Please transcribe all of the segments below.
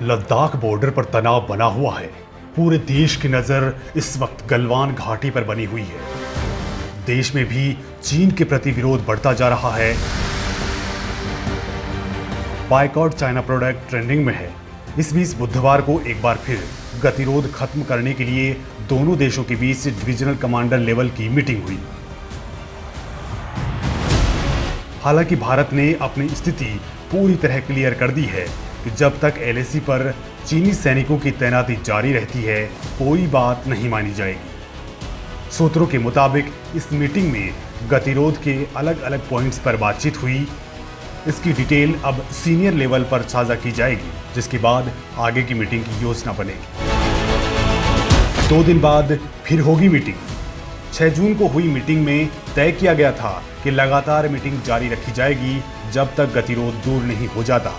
Ladakh border पर तनाव बना हुआ है। पूरे देश की नजर इस वक्त गलवान घाटी पर बनी हुई है। देश में भी चीन के प्रति विरोध बढ़ता जा रहा है। बायकॉट चाइना प्रोडक्ट ट्रेंडिंग में है। इस बीच बुधवार को एक बार फिर गतिरोध खत्म करने के लिए दोनों देशों के बीच डिविजनल कमांडर लेवल की मीटिंग हुई। हालांकि भारत ने अपनी स्थिति पूरी तरह क्लियर कर दी है कि जब तक एलएसी पर चीनी सैनिकों की तैनाती जारी रहती है, कोई बात नहीं मानी जाएगी। सूत्रों के मुताबिक इस मीटिंग में गतिरोध के अलग अलग पॉइंट्स पर बातचीत हुई। इसकी डिटेल अब सीनियर लेवल पर साझा की जाएगी, जिसके बाद आगे की मीटिंग की योजना बनेगी। 2 दिन बाद फिर होगी मीटिंग। 6 जून को हुई मीटिंग में तय किया गया था कि लगातार मीटिंग जारी रखी जाएगी जब तक गतिरोध दूर नहीं हो जाता,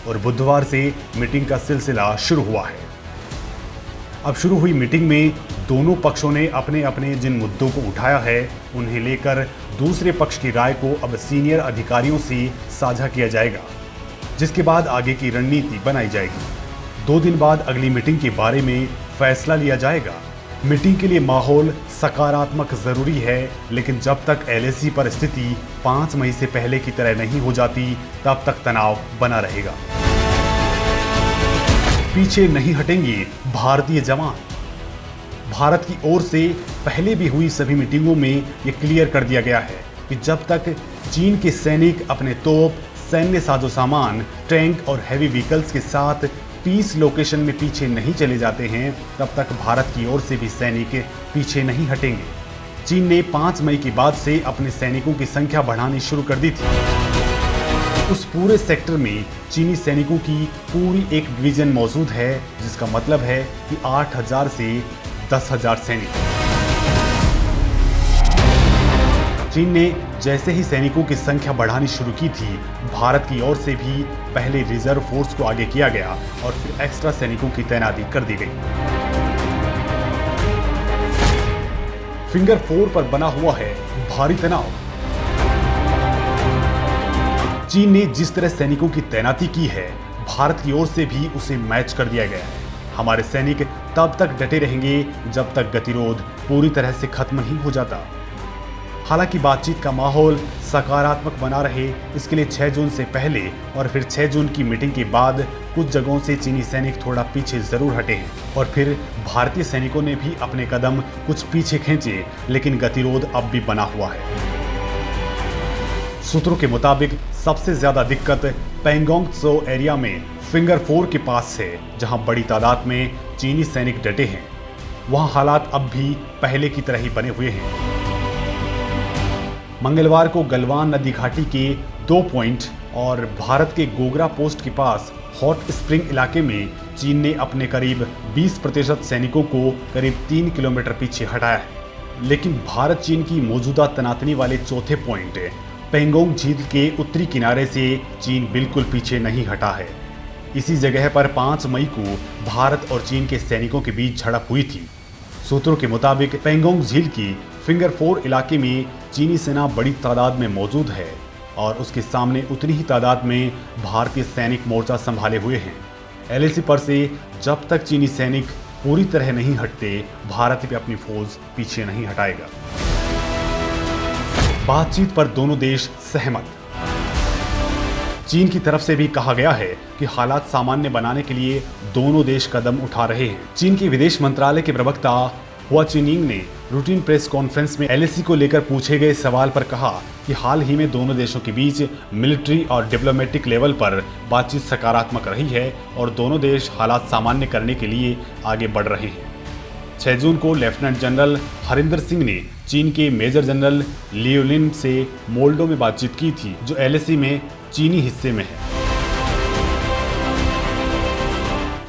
और बुधवार से मीटिंग का सिलसिला शुरू हुआ है। अब शुरू हुई मीटिंग में दोनों पक्षों ने अपने अपने जिन मुद्दों को उठाया है, उन्हें लेकर दूसरे पक्ष की राय को अब सीनियर अधिकारियों से साझा किया जाएगा, जिसके बाद आगे की रणनीति बनाई जाएगी। 2 दिन बाद अगली मीटिंग के बारे में फैसला लिया जाएगा। मीटिंग के लिए माहौल सकारात्मक जरूरी है, लेकिन जब तक एलएसी पर स्थिति 5 मई से पहले की तरह नहीं हो जाती, तब तक तनाव बना रहेगा। पीछे नहीं हटेंगे भारतीय जवान। भारत की ओर से पहले भी हुई सभी मीटिंगों में यह क्लियर कर दिया गया है कि जब तक चीन के सैनिक अपने तोप, सैन्य साजो सामान, टैंक और हैवी व्हीकल्स के साथ पीस लोकेशन में पीछे नहीं चले जाते हैं, तब तक भारत की ओर से भी सैनिक पीछे नहीं हटेंगे। चीन ने 5 मई के बाद से अपने सैनिकों की संख्या बढ़ानी शुरू कर दी थी। उस पूरे सेक्टर में चीनी सैनिकों की पूरी एक डिवीजन मौजूद है, जिसका मतलब है कि 8000 से 10,000 सैनिक। चीन ने जैसे ही सैनिकों की संख्या बढ़ानी शुरू की थी, भारत की ओर से भी पहले रिजर्व फोर्स को आगे किया गया और फिर एक्स्ट्रा सैनिकों की तैनाती कर दी गई। फिंगर 4 पर बना हुआ है भारी तनाव। चीन ने जिस तरह सैनिकों की तैनाती की है, भारत की ओर से भी उसे मैच कर दिया गया है। हमारे सैनिक तब तक डटे रहेंगे जब तक गतिरोध पूरी तरह से खत्म नहीं हो जाता। हालांकि बातचीत का माहौल सकारात्मक बना रहे, इसके लिए 6 जून से पहले और फिर 6 जून की मीटिंग के बाद कुछ जगहों से चीनी सैनिक थोड़ा पीछे जरूर हटे हैं, और फिर भारतीय सैनिकों ने भी अपने कदम कुछ पीछे खींचे, लेकिन गतिरोध अब भी बना हुआ है। सूत्रों के मुताबिक सबसे ज्यादा दिक्कत पैंगोंग त्सो एरिया में फिंगर 4 के पास है, जहां बड़ी तादाद में चीनी सैनिक डटे हैं। वहां हालात अब भी पहले की तरह ही बने हुए हैं। मंगलवार को गलवान नदी घाटी के 2 पॉइंट और भारत के गोगरा पोस्ट के पास हॉट स्प्रिंग इलाके में चीन ने अपने करीब 20% सैनिकों को करीब 3 किलोमीटर पीछे हटाया है। लेकिन भारत चीन की मौजूदा तनातनी वाले चौथे पॉइंट पैंगोंग झील के उत्तरी किनारे से चीन बिल्कुल पीछे नहीं हटा है। इसी जगह पर 5 मई को भारत और चीन के सैनिकों के बीच झड़प हुई थी। सूत्रों के मुताबिक पैंगोंग झील की फिंगर 4 इलाके में चीनी सेना बड़ी तादाद में मौजूद है और उसके सामने उतनी ही तादाद में भारतीय सैनिक मोर्चा संभाले हुए हैं। एलएसी पर से जब तक चीनी सैनिक पूरी तरह नहीं हटते, भारत भी अपनी फौज पीछे नहीं हटाएगा। बातचीत पर दोनों देश सहमत। चीन की तरफ से भी कहा गया है कि हालात सामान्य बनाने के लिए दोनों देश कदम उठा रहे हैं। चीन के विदेश मंत्रालय के प्रवक्ता हुआ चुनिंग ने रूटीन प्रेस कॉन्फ्रेंस में एलएसी को लेकर पूछे गए सवाल पर कहा कि हाल ही में दोनों देशों के बीच मिलिट्री और डिप्लोमेटिक लेवल पर बातचीत सकारात्मक रही है और दोनों देश हालात सामान्य करने के लिए आगे बढ़ रहे हैं। 6 जून को लेफ्टिनेंट जनरल हरिंदर सिंह ने चीन के मेजर जनरल लियू लिन से मोल्डो में बातचीत की थी, जो एलएसी में चीनी हिस्से में है।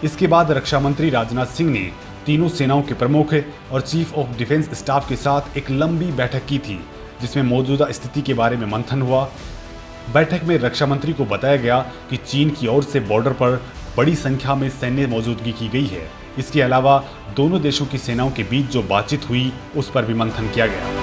इसके बाद रक्षा मंत्री राजनाथ सिंह ने तीनों सेनाओं के प्रमुख और चीफ ऑफ डिफेंस स्टाफ के साथ एक लंबी बैठक की थी, जिसमें मौजूदा स्थिति के बारे में मंथन हुआ। बैठक में रक्षा मंत्री को बताया गया कि चीन की ओर से बॉर्डर पर बड़ी संख्या में सैन्य मौजूदगी की गई है। इसके अलावा दोनों देशों की सेनाओं के बीच जो बातचीत हुई, उस पर भी मंथन किया गया।